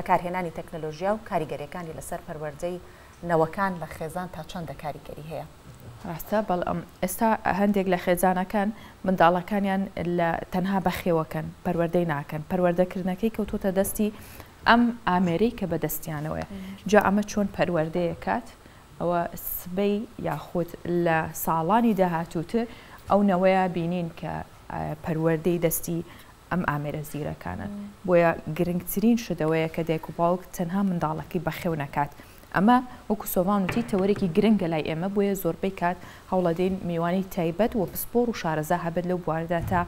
بەکارهێنانی تەکنۆلۆژیا و کاریگەریەکانی لەسەر پەروەردەی نەوەکان لە خێزان تا چەندە کاریگەری هەیە؟ ڕاستە بەڵام ئێستا هەندێک لە خێزانەکان منداڵەکانیان تەنها بەخێوەکەن پەروەردەی ناکەن پەروەردەکردنەکەی کەوتوتە دەستی ئەم ئامێرەی کە بەدەستیانەوەیە جا ئەمە چۆن پەروەردەیە کات ئەوە سبەی یاخود لە ساڵانی داهاتووتر ئەو نەوەیە بینین کە پەروەردەی دەستی ئەم ئامێرە زیرەکانە بۆیە گرنگترین شدەوەیە کە دایک و باوک تەنها منداڵەکەی بەخێو نەکات ئەمە وەکو سۆڤانوتی تەوەرێکی گرنگە لای ئێمە بۆیە زۆربەی کات هەوڵەدەین میوانی تایبەت و پسپۆر و شارەزا هەبێت لەو بواردا تا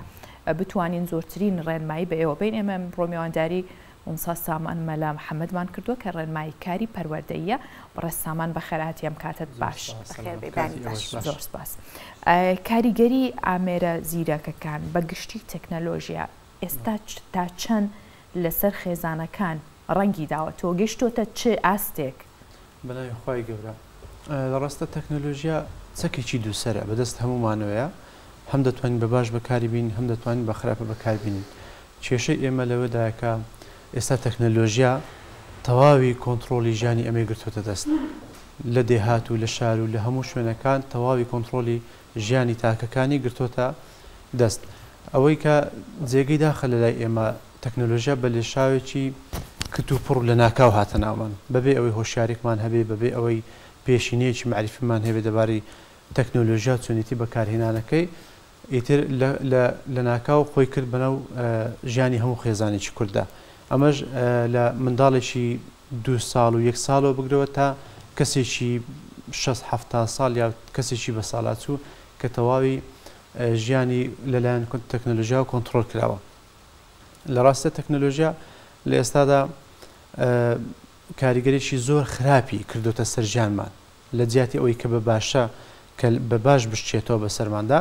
بتوانین زۆرترین ڕێنمایی بە ئێوە بین ئێمە ڕۆ میوانداری ئەمسا سامان مەلا محەممەدمان کردووە کە ڕێنمایی کاری پەروەردەیە بڕێ سامان بەخێراتی ئەم کاتت باش زۆر سپاس. کاریگەری ئامێرە زیرەکەکان بە گشتی تەکنەلۆژیا ئێستا تا چەند لەسەر خێزانەکان ڕەنگی داوەتەوە گەشتۆتە چ ئاستێک؟ بەلای خی گەورە لە ڕاستە تەکنۆلۆژیا چەکێکی دووسەرە بەدەست هەمومانەوەیە هەم دەتوانین بە باش بەکاری بین هەم دەتوانین بە خراپە بەکاربینین کێشەی ئێمە لەوەدایکە ئێستا تەکنۆلۆژیا تەواوی کۆنتترۆلی ژیانی ئەمە گرتوتە دەست لە دێهات و لە شار و لە هەموو شوێنەکان تەواوی کۆنتترۆلی ژیانی تاکەکانی گرتوتە دەست ئەوەی کە جێگەی داخە لە لای ئێمە تەکنۆلۆژیا بە لێشاوێکی کت و پڕ لە ناکاو هاتە ناومان بەبێ ئەوەی هۆشیارێکمان هەبێ بەبێ ئەوەی پێشینەیەکی معریفمان هەبێ دەباری تەکنۆلۆژیا چۆنیتی بەکارهێنانەکەی ئیتر لە ناکاو خۆی کرد بەناو ژیانی هەموو خێزانێکی کووردا ئەمەش لە منداڵێکی 2 ساڵ و 1 ساڵەوە بگرەوە تا کەسێکی 6-7 ساڵ یا کەسێکی بە ساڵاتچوو کە تەواوی ژیانی لەلایەن تەکنۆلۆژیا و کۆنتترۆل کراوە لە ڕاستە تەکنۆلۆژیا لە ئێستادا کاریگەرێکی زۆر خراپی کردوتە سەر ژیانمان لە جیاتی ئەوەی کە بە باشە کە بە باش بشتێتەوە بەسەرماندا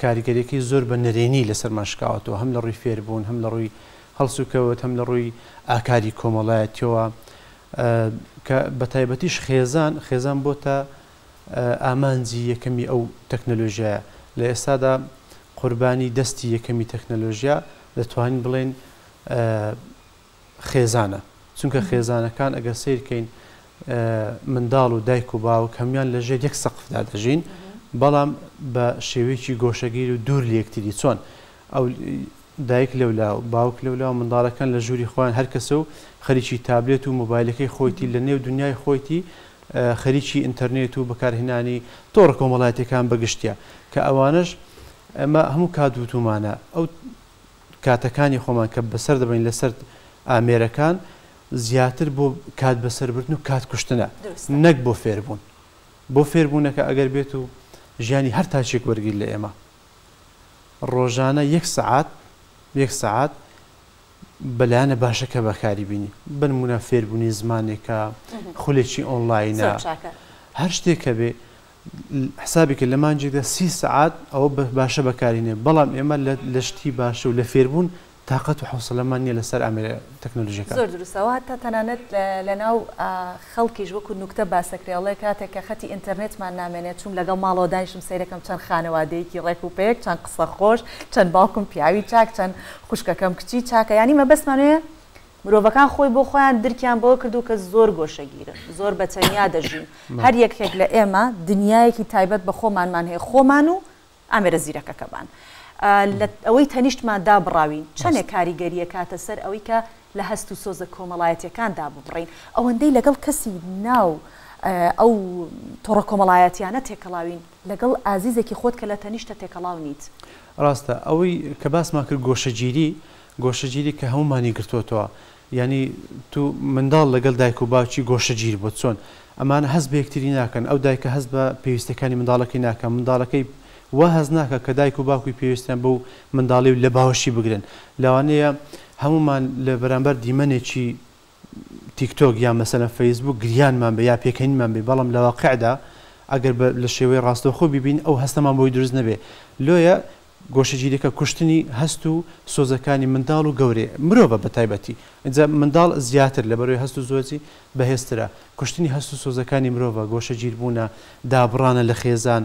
کاریگەریەکەی زۆر بە نەرێنی لەسەرمان شکاوەتەوە هەم لە ڕووی فێربوون هەم لە ڕووی هەڵسوکەوت هەم لە ڕووی ئاکاری کۆمەڵایەتیەوە کە بە تایبەتیش خێزان بۆتە ئامانجی یەکەمی ئەو تەکنۆلۆژیایە لە ئێستادا قوربانی دەستی یەکەمی تەکنۆلۆژیا دەتوانین بڵێن خێزانە چونکە خێزانەکان ئەگەر سیرکەین منداڵ و دایک و باوک هەمیان لەژێر یەک سەقفدا دەژین بەڵام بە شێوەیەکی گۆشەگیر و دوور لە یەکتری چۆن ئەو دایک لەولا و باوک لەولا و منداڵەکان لە ژووری خۆیان هەر کەسە و خەریکی تابلێت و مۆبایلەکەی خۆیتی لە نێو دنیای خۆیتی خەریکی ئینتەرنێت و بەکارهێنانی تۆڕە کۆمەڵایەتەکان بەگشتیە کە ئەوانش ئەمە هەموو کاتوتومانە ئەو کاتەکانی خۆمان کە بەسەر دەبین لەسەر ئامێرەکان زیاتر بۆ کات بەسەربردن و کات کوشتنە نەک بۆ فێربوون بۆ فێربوونەکە ئەگەر بێت و ژیانی هەر تاچێک وەرگیر لە ئێمە ڕۆژانە 1 سەعات بەلایەنە باشەکە بەکاری بینی بنمونە فێربوونی زمانێکە خولێکی ئۆنلاینە هەر شتێکە بێ حسابێکە لە مانجێکدا 30 سەعات ئەوە باشە بەکارینێ بەڵام ئێمە لە شتی باشە و لە فێربوون تااقەت و حوسڵەمان نیە لەسەر ئەمێرە تەکنۆلۆژیەکە زۆر دروستەوە تا تەنانەت لەناو خەڵکیش وەکو نوکتە باسەکرێڵێ کاتێک کە خەتی ئینتەرنێتمان نامێنێت چوم لەگەڵ ماڵەوە دانیشتم سەیرەکەم چەند خانەوادەیەکی ڕێک و پێک چەند قسە خۆش چەند باوکم پیاوی چاک چەند خوشکەکەم کچی چاکە ینی مەبەستمانەیە مرۆڤەکان خۆی بۆ خۆیان درکیان بۆ کردو کە زۆر گۆشەگیرن زۆر بەتەنیا دەژین هەر یەکێک لە ئێمە دنیایەکی تایبەت بە خۆمانمان هەیە خۆمان و ئامێرە زیرەکەکەمان ئەوەی تەنیشتمان دابڕاوین چەندێک کاریگەریە کاتە سەر ئەوەی کە لە هەست و سۆزە کۆمەڵایەتیەکان داببڕین ئەوەندەی لەگەڵ کەسی ناو ئەو تۆڕە کۆمەڵایەتیانە تێکەڵاوین لەگەڵ ئازیزێکی خۆت کە لە تەنیشتە تێکەڵاو نیت ڕاستە ئەوەی کە باسمان کرد گۆشەگیری کە هەمومانی گرتوتەوە ینی تو منداڵ لەگەڵ دایک و باوکی گۆشەگیر بۆ چۆن ئەمانە هەست بە یەکتری ناکەن ئەو دایکە هەست بە پێویستەکانی منداڵەکەی ناکەن منداڵەکەی وا هەز ناکە کە دایک و باوکی پێویستیان بەو منداڵی لە باوەشی بگرن لەوانەیە هەمومان لە بەرامبەر دیمەنێکی تیکتۆک یا مەسەلەن فەیسبوک گریانمان بێ یا پێکەنینمان بێ بەڵام لە واقعدا ئەگەر لە شێوەی ڕاستەوخۆ ببین ئەو هەستەمان بۆی دروست نەبێ لۆیە گۆشەگیریەکە کوشتنی هەست و سۆزەکانی منداڵ و گەورێ مرۆڤە بە تایبەتی ئینجا منداڵ زیاتر لە بەرەوەی هەست و زۆرجی بەهێزترە کوشتنی هەست و سۆزەکانی مرۆڤە گۆشەگیر بوونە دابڕانە لە خێزان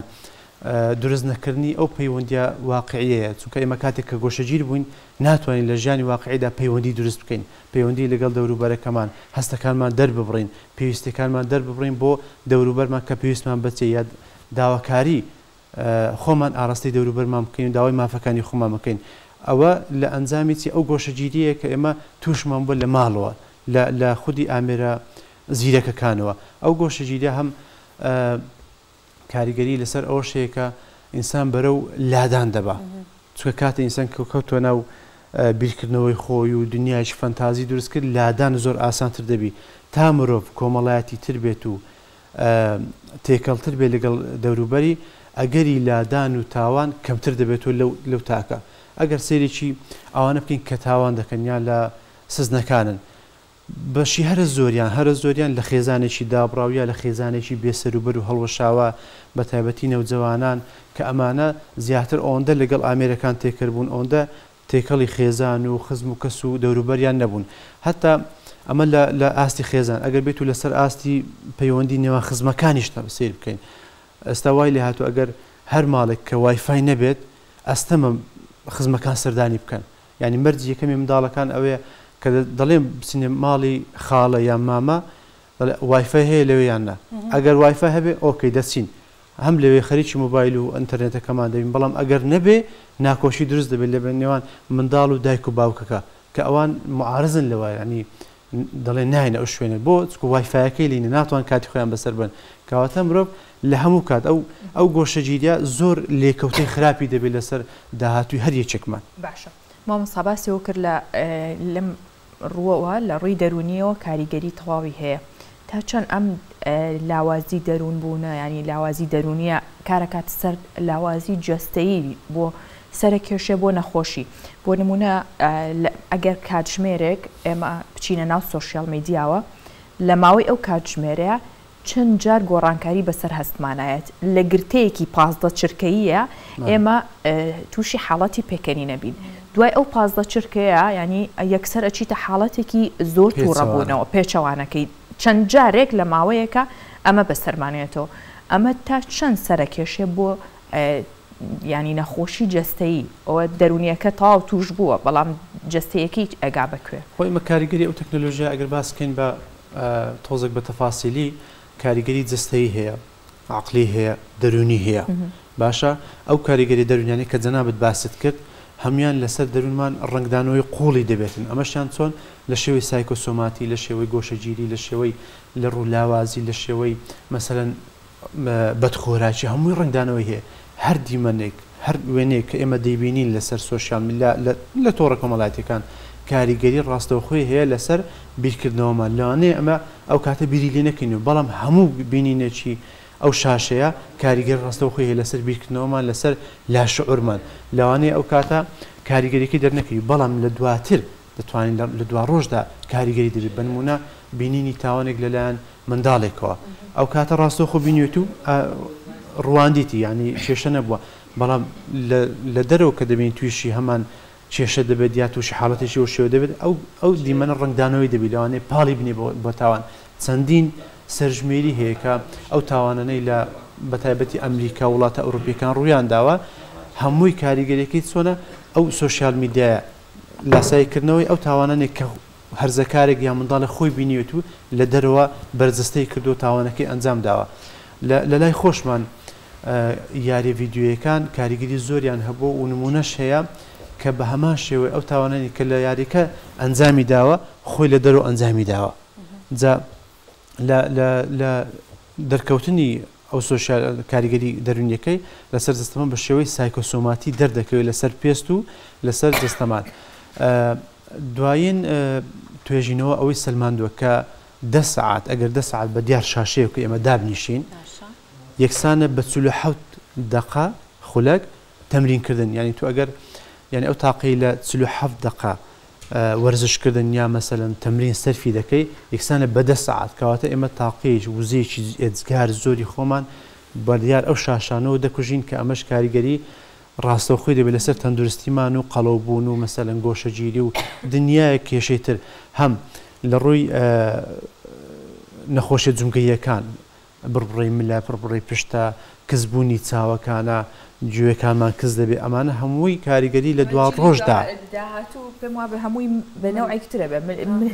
دروست نەکردنی ئەو پەیوەندیە واقعیەیە چونکە ئێمە کاتێک کە گۆشەگیر بووین ناتوانین لە ژیانی واقعیدا پەیوەندی دروست بکەین پەیوەندی لەگەڵ دەوروبەرەکەمان هەستەکانمان دەرببڕین پێویستەکانمان دەرببڕین بۆ دەوروبەرمان کە پێویستمان بچێ یا داواکاری خۆمان ئاڕاستی دەوروبەرمان بکەین داوای مافەکانی خۆمان بکەین ئەوە لە ئەنجامی ئەو گۆشەگیریە کە ئێمە تووشمان بۆ لە ماڵەوە لە خودی ئامێرە زیرەکەکانەوە ئەو گۆشەگیریە هەم کاریگەری لەسەر ئەوە شەیەکە ئینسان بەرەو لادان دەبا چکە کاتە ئینسان کەوتووە ناو بیرکردنەوەی خۆی و دنیایش فەنتازی دروست کرد لادان زۆر ئاسانتر دەبی تا مرۆڤ کۆمەڵایەتی تر بێت و تێکەڵتر بێت لەگەڵ دەوروبەری ئەگەری لادان و تاوان کەمتر دەبێتەوە لەو تاکە ئەگەر سێرێکی ئەوانە بکەین کە تاوان دەکەن یا لە سزنەکانن بەشی هەرە زۆریان لە خێزانێکی دابڕاویە لە خێزانێکی بێسەروبەر و هەڵوەشاوە بە تایبەتی نەوجەوانان کە ئەمانە زیاتر ئەوەندە لەگەڵ ئامێرەکان تێکردبوون ئەوەندە تێکەڵی خێزان و خزم و کەس و دەوروبەریان نەبوون هەتا ئەمە لە ئاستی خێزان ئەگەر بێت و لەسەر ئاستی پەیوەندی نێوان خزمەکانیشتە سیر بکەین ئێستا وای لێ هاتوو ئەگەر هەر ماڵێک کە وایفای نەبێت ئەستەمە خزمەکان سەردانی بکەن یعنی مەرجی یەکەمی منداڵەکان ئەوەیە کە دەڵێن بچینێ ماڵی خاڵە یان مامە وایفای هەیە لەوەیان نا ئەگەر وایفای هەبێ ئۆکەی دەچین هەم لەوێ خەریکی مۆبایل و ئینتەرنێتەکەمان دەبین بەڵام ئەگەر نەبێ ناکۆشی دروست دەبێت لە نێوان منداڵ و دایک و باوکەکە کە ئەوان معارزن لەوە ینی دەڵێن ناینە ئەو شوێنە بۆ چکو وایفایەکەی لینە ناتوان کاتی خۆیان بەسەر بن کەواتە مرۆڤ لە هەموو کات ئەو گۆشەگیریە زۆر لێکەوتەی خراپی دەبێت لەسەر داهاتووی هەر یەکێکمان باشە مامۆستا باسیەوە کرد لەم ڕووەوە لە ڕووی دەرونیەوە کاریگەری تەواوی هەیە تا چەند ئەم لاوازی دەروون بوونە ینی لاوازی دەرونیە کارەکات سەر لاوازی جەستەیی بۆ سەرە کێشێ بۆ نەخۆشی بۆ نمونە ئەگەر کاتژمێرێک ئێمە بچینە ناو سۆشیال میدیاوە لە ماوەی ئەو کاتژمێرەیە چەند جار گۆڕانکاری بەسەر هەستمانایەت لە گرتەیەکی پازدە چرکەیە ئێمە تووشی حاڵەتی پێکەنی نەبین دوای ئەو پازدە چرکەیە ینی یەکسەر ئەچیتە حاڵەتێکی زۆر تووڕەبوونەوە پێچەوانەکەی چەند جارێک لە ماوەیەکە ئەمە بەسەرمانێتەوە ئەمە تا چەند سەرکێشێ بۆ ینی نەخۆشی جەستەیی ئەوە دەرونیەکە تاو توش بووە بەڵام جەستەیەکی ئەگا بکوێ خۆی ئمە کاریگەری ئەو تەکنۆلۆژیا ئەگەر باسکەین بە تۆزێک بە تەفاسیلی کاریگەری جەستەیی هەیە عقلی هەیە دەرونی هەیە باشە ئەو کاریگەری دەرونیانی کە جەنابەت باست کرد هەمان لەسەر دەروونمان ڕنگدانەوەی قوڵی دەبێتن ئەمەشیان چۆن لە شێوەی سایکۆسۆماتی لە شێوەی گۆشەگیری لە شێوەی لە ڕوولاوازی لە شێوەی مەسەلەن بەدخۆراکی هەمووی ڕنگدانەوەی هەیە هەر دیمەنێک هەر وێنێک کە ئێمە دەیبینین لەسەر سۆشیال میدیا لە تۆڕە کۆمەڵایەتیەکان کاریگەری ڕاستەوخۆی هەیە لەسەر بیرکردنەوەمان لەوانەیە ئەمە ئەو کاتە بیری لێ نەکەین و بەڵام هەموو بینینێکی ئەو شاشەیە کاریگەر ڕاستەوخۆی هەیە لەسەر بیرکردنەوەمان لەسەر لاشعورمان لەوانەیە ئەو کاتە کاریگەریەکەی دەرنەکەی بەڵام لە دواتر دەتوانین لە دوا ڕۆژدا کاریگەری دەبێت بنمونە بینینی تاوانێک لەلایەن منداڵێکەوە ئەو کاتە ڕاستەوخۆ بینیێت و ڕواندیتی ینی کێشە نەبووە بەڵام لە دەرەوە کە دەبین تویشی هەمان کێشە دەبێت یا تووشی حاڵەتێکی و شێوە دەبێت ئەو دیمەنە ڕنگدانەوەی دەبێت لەوانەیە پاڵی بنێ بۆ تاوان چەندین سەرژمێری هەیە کە ئەو تاوانانەی لە بەتایبەتی ئەمریکا وڵاتە ئەوروپیەکان ڕوویان داوە هەمووی کاریگەریەکەی چۆنە ئەو سۆشیال میدیایە لاسایکردنەوەی ئەو تاوانانێک کە هەرزەکارێک یا منداڵە خۆی بینیوێت و لە دەرەوە بەرجەستەی کردو تاوانەکەی ئەنجام داوە لە لای خۆشمان یاری ڤیددیوەکان کاریگەری زۆریان هەبوو و نمونەش هەیە کە بە هەمان شێوەی ئەو تاوانانی کە لە یاریکە ئەنجامی داوە خۆی لە دەرەوە ئەنجامی داوە جا لە دەرکەوتنی ئەو سۆشیال کاریگەری دەرونیەکەی لەسەر جستەمان بە شێوەی سایکۆسۆماتی دەردەکەوێت لەسەر پێست و لەسەر جستەمان دوایین توێژینەوە ئەوەی سەلماندووە کە 10 ساعت ئەگەر 10 ساعت بە دیار شاشەیە کە ئێمە دابنیشین یەکسانە بە 47 دقە خولەک تەمرینکردن ینی تو ئەگەر یعنی ئەو تاقی لە 47 دقە وەرزشکردن یا مەسەلەن تەمرین سەرفی دەکەی یەکسانە بە 10 ساعت کەواتە ئێمە تاقیش وزەیەکی ئێجگار زۆری خۆمان بەدیار ئەو شاشانەوە دەکوژین کە ئەمەش کاریگەری ڕاستەوخۆی دەبێت لەسەر تەندروستیمان و قەڵەوبوون و مەسەلەن گۆشەگیری و دنیای کێشەی تر هەم لە ڕووی نەخۆشیە جونگەییەکان بڕبڕی ملە پڕبڕی پشتە کەسبوونی چاوەکانە گوێەکانمان کەس دەبێت ئەمانە هەمووی کاریگەری لە دوا ڕۆژدا داهاتوو پێم وابێ هەمووی بە نەوعێکترە بە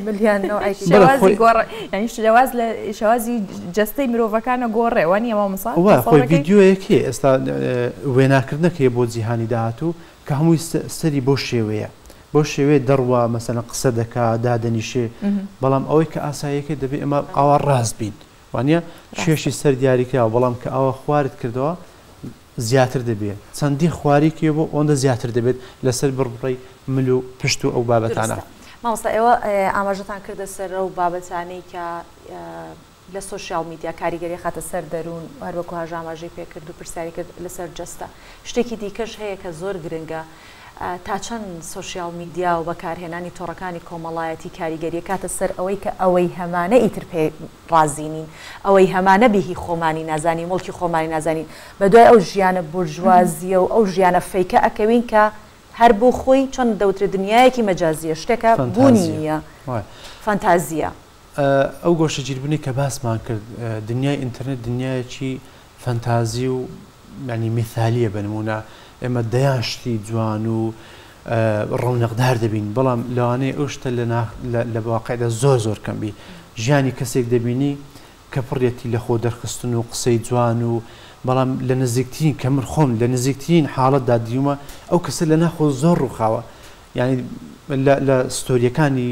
ملیان ینی شواز لە شوازی جستەی مرۆڤەکانە گۆڕێ وانی ئەمە مساڵ خۆی ڤیددیۆیەکی ئێستا وێناکردنەکەی بۆ جیهانی داهاتوو کە هەمووی سەری بۆ شێوەیە بۆ شێوەیە دەڕوە مەسەلەن قسە دەکا دادەنیشێ بەڵام ئەوەی کە ئاساییەکە دەبێت ئەمە ئاوا ڕاست بین وانە کێشی سەر دیاریکراوە بەڵام کە ئەوە خوارد کردەوە زیاتر دەبێت چەندی خواریکی بۆ ئەوەندە زیاتر دەبێت لەسەر بڕبڕی مل و پشت و ئەو بابەتانە مامۆستا ئێوە ئاماژەتان کردە سەر ئەو بابەتانەی کە لە سوۆشیال میدیا کاریگەری خاتە سەر دەروون هەروەکو هاژاماژەی پێکرد و پرسیاری کرد لەسەر جەستە شتێکی دیکەش هەیە کە زۆر گرنگە تا چەند سوۆشیال میدیا و بەکارهێنانی تۆڕەکانی کۆمەڵایەتی کاریگەری کاتە سەر ئەوەی کە ئەوەی هەمانە ئیتر پێ ڕازینین ئەوەی هەمانە بێهی خۆمانی نازانی مڵکی خۆمانی نازانین بە دوای ئەو ژیانە بورژوازیە و ئەو ژیانە فەیکە ئەکەوین کە هەر بۆ خۆی چۆن دەوترێت دنیایەکی مەجازیە شتێکە بوونی نییە فەنتازیە ئەو گۆشە گیربوونی کە باسمان کرد دنیای ئینتەرنێت دنیایەکی فەنتازی و ینی میثالیە بنمونە ئێمە دەیان شتی جوان و ڕەونەقدار دەبین بەڵام لەوانەیە ئەو شتە لە واقعدا زۆر زۆر کەمبی ژیانی کەسێک دەبینی کە پڕێتی لە خۆ دەرخستن و قسەی جوان و بەڵام لە نزیکترین کە من خۆم لە نزیکترین حاڵەتدا دیومە ئەو کەسە لە ناخۆ زۆر ڕووخاوە یعنی لە ستۆریەکانی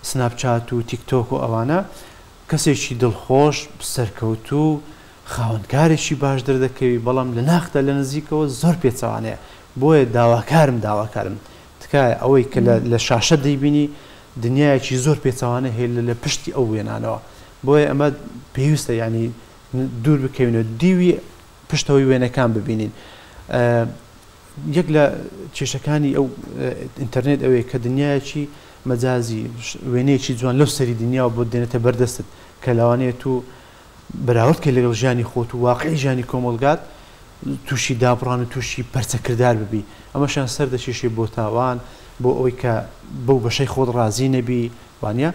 سناپچات و تیکتۆک و ئەوانە کەسێکی دڵخۆش سەرکەوتوو خاوەنکارێکی باش دەردەکەوی بەڵام لە ناخدا لە نزیکەوە زۆر پێچەوانەیە بۆیە داواکارم تکایە ئەوەی کە لە شاشە دەیبینی دنیایەکی زۆر پێچەوانە هەیە لە پشتی ئەو وێنانەوە بۆیە ئەمە پێویستە ینی دوور بکەوینەوە دیوی پشتەوەی وێنەکان ببینین یەک لە کێشەکانی ئەو ئینتەرنێت ئەوەیە کە دنیایەکی مەجازی وێنەیەکی جوان لەو سەری دنیا بۆ دێنێتە بەردەستت کە لەوانەیە تو بەراورد کە لەگەڵ ژیانی خۆت و واقعی ژیانی کۆمەلگات تووشی دابڕان و تووشی پەرچەکردار ببی ئەمەشان سەر دەچێشی بۆ تاوان بۆ ئەوەی کە بەو بەشەی خۆت ڕازی نەبی وانە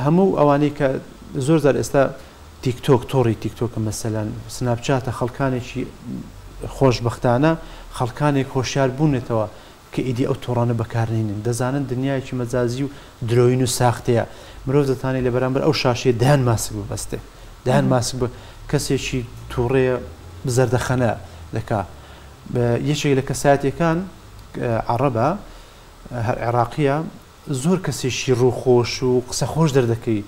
هەموو ئەوانەی کە زۆر زار ئێستا تیکتۆک تۆڕی تیکتۆکە مەسەلەن سناپچاتە خەڵکانێکی خۆشبەختانە خەڵکانێک هۆشیار بوونێتەوە کە ئیدی ئەو تۆڕانە بەکارنێنن دەزانن دنیایکی مەجازی و درۆین و ساختەیە مرۆڤ دەتوانێت لە بەرامبەر ئەو شاشەیە دایان ماسک ببەستێ دایان ماسک بە کەسێکی تووڕێە بزەردەخەنە دەکا یەکێک لە کەسایەتەکان عەرەبە عێراقیە زۆر کەسێکی ڕووخۆش و قسە خۆش دەردەکەی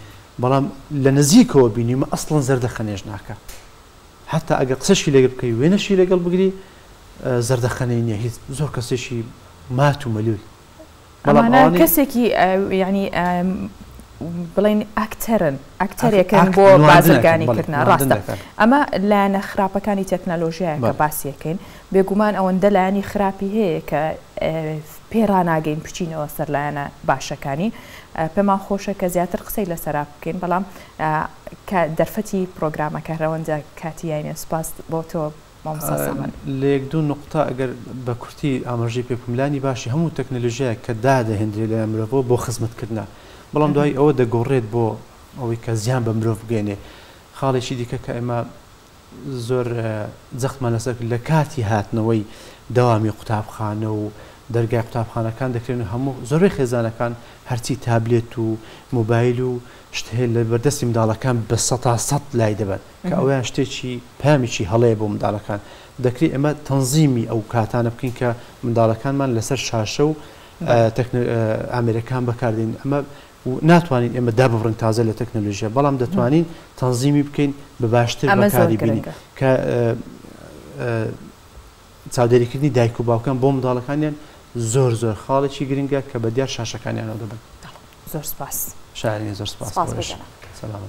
بەڵام لە نزیکەوە بینیمە ئەسڵەن زەردەخەنێژ ناکە حتا ئەگەر قسەشی لەگەڵ بکەی وێنەشی لەگەڵ بگری زەردەخەنەی نییە هیچ زۆر کەسێکی مات و مەلووی ئەمانە کەسێکی ینی بڵین ئەکتەرێکن بۆ بازرگانیکردن ڕاستە ئەمە لایەنە خراپەکانی تەکنەلۆژیایە کە باسیەکەین بێگومان ئەوەندە لایەنی خراپی هەیە کە پێڕاناگەین بچینەوە سەر لایەنە باشەکانی پێمان خۆشە کە زیاتر قسەی لەسەرا بکەین بەڵام کە دەرفەتی پرۆگرامەکە ڕەوەندە کاتیایە سپاس بۆ تۆ لە یەک دوو نقطە ئەگەر بە کورتی ئاماژەی پێکملانی باشی هەموو تەکنەلۆژیایە کە دادەهێنرێت لە مرۆڤ بۆ خزمەتکردن بەڵام دوای ئەوە دەگۆڕێت بۆ ئەوەی کە زیان بە مرۆڤ بگەێنێ خاڵێکی دیکە کە ئێمە زۆر جەختمان لەسەر لە کاتی هاتنەوەی دەوامی قوتابخانە و دەرگای قوتابخانەکان دەکرێن هەموو زۆربەی خێزانەکان هەرچی تابلێت و موبایل و شت هەیە لە بەردەستی منداڵەکان بە 100 لای دەبن کە ئەویان شتێکی پامیی هەڵەیە بۆ منداڵەکان دەکرێت ئێمە تەنزیمی ئەو کاتانە بکەین کە منداڵەکانمان لەسەر شاشە و ئامێرەکان بەکاردین ئەمە ناتوانین ئێمە دابڕن تازە لە تەکنەلۆژیە بەڵام دەتوانین تەنزیمی بکەین بە باشتر بەکاری بینین کە چاودێریکردنی دایک و باوکان بۆ منداڵەکانیان زۆر خاڵێکی گرنگە کە بە دیار شاشەکانیانەوە دەبن زۆر سپاس شارێنی زۆر سپاس سلام